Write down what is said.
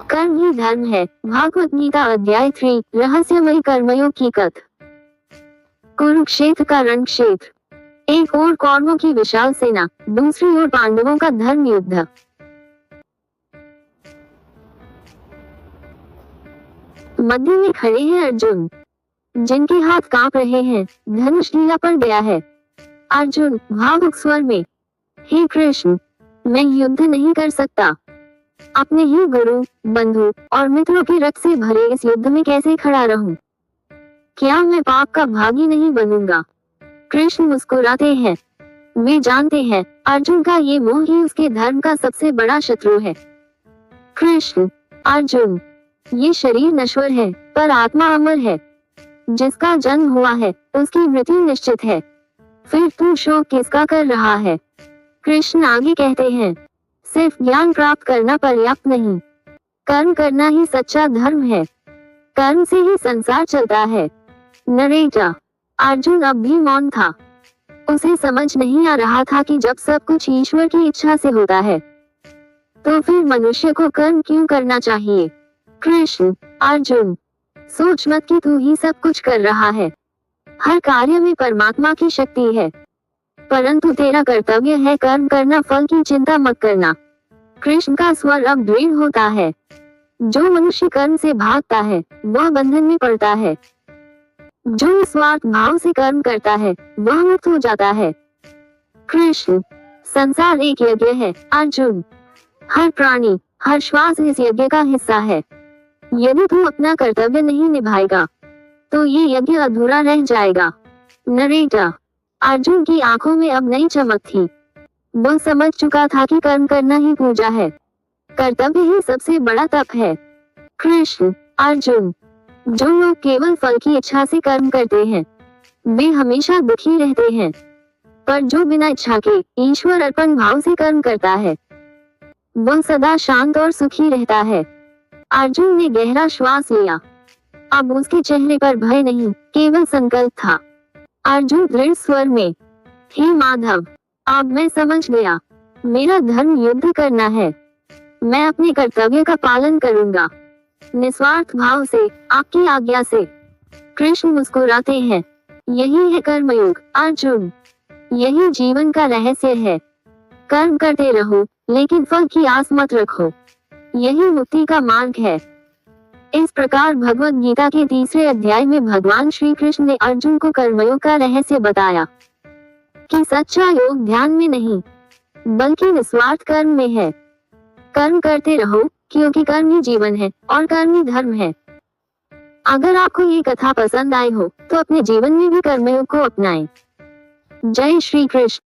कर्म ही धर्म है। भागवत गीता अध्याय 3 रहस्यमयी कर्मयोग की कथ। कुरुक्षेत्र का रण क्षेत्र। एक ओर कौरवों की विशाल सेना, दूसरी ओर पांडवों का धर्म युद्ध। मध्य में खड़े हैं अर्जुन, जिनके हाथ कांप रहे हैं। धनुष ढीला पड़ गया है। अर्जुन भावुक स्वर में, हे कृष्ण, मैं युद्ध नहीं कर सकता। अपने ही गुरु, बंधु और मित्रों के रक्त से भरे इस युद्ध में कैसे खड़ा रहूं? क्या मैं पाप का भागी नहीं बनूंगा? कृष्ण मुस्कुराते हैं। वे जानते हैं अर्जुन का ये मोह ही उसके धर्म का सबसे बड़ा शत्रु है। कृष्ण, अर्जुन, ये शरीर नश्वर है पर आत्मा अमर है। जिसका जन्म हुआ है उसकी मृत्यु निश्चित है। फिर तू शोक किसका कर रहा है? कृष्ण आगे कहते हैं, सिर्फ ज्ञान प्राप्त करना पर्याप्त नहीं, कर्म करना ही सच्चा धर्म है। कर्म से ही संसार चलता है। नरेटा। अर्जुन अब भी मौन था। उसे समझ नहीं आ रहा था कि जब सब कुछ ईश्वर की इच्छा से होता है, तो फिर मनुष्य को कर्म क्यों करना चाहिए? कृष्ण, अर्जुन, सोच मत कि तू ही सब कुछ कर रहा है। हर कार्य में परमात्मा की शक्ति है, परंतु तेरा कर्तव्य है कर्म करना, फल की चिंता मत करना। कृष्ण का स्वर अब दृढ़ होता है। जो मनुष्य कर्म से भागता है वह बंधन में पड़ता है। जो निस्वार्थ भाव से कर्म करता है वह मुक्त हो जाता है। कृष्ण, संसार एक यज्ञ है अर्जुन। हर प्राणी, हर श्वास इस यज्ञ का हिस्सा है। यदि तू अपना कर्तव्य नहीं निभाएगा तो ये यज्ञ अधूरा रह जाएगा। नरेटा। अर्जुन की आंखों में अब नई चमक थी। वह समझ चुका था कि कर्म करना ही पूजा है, कर्तव्य ही सबसे बड़ा तप है। कृष्ण, अर्जुन, जो लोग केवल फल की इच्छा से कर्म करते हैं वे हमेशा दुखी रहते हैं, पर जो बिना इच्छा के ईश्वर अर्पण भाव से कर्म करता है वह सदा शांत और सुखी रहता है। अर्जुन ने गहरा श्वास लिया। अब उसके चेहरे पर भय नहीं, केवल संकल्प था। अर्जुन दृढ़ स्वर में, हे माधव, अब मैं समझ गया। मेरा धर्म युद्ध करना है। मैं अपने कर्तव्य का पालन करूंगा, निस्वार्थ भाव से, आपकी आज्ञा से। कृष्ण मुस्कुराते हैं। यही है कर्मयोग अर्जुन। यही जीवन का रहस्य है। कर्म करते रहो लेकिन फल की आस मत रखो। यही मुक्ति का मार्ग है। इस प्रकार भगवत गीता के 3 अध्याय में भगवान श्री कृष्ण ने अर्जुन को कर्मयोग का रहस्य बताया कि सच्चा योग ध्यान में नहीं बल्कि निस्वार्थ कर्म में है। कर्म करते रहो क्योंकि कर्म ही जीवन है और कर्म ही धर्म है। अगर आपको ये कथा पसंद आई हो तो अपने जीवन में भी कर्मयोग को अपनाएं। जय श्री कृष्ण।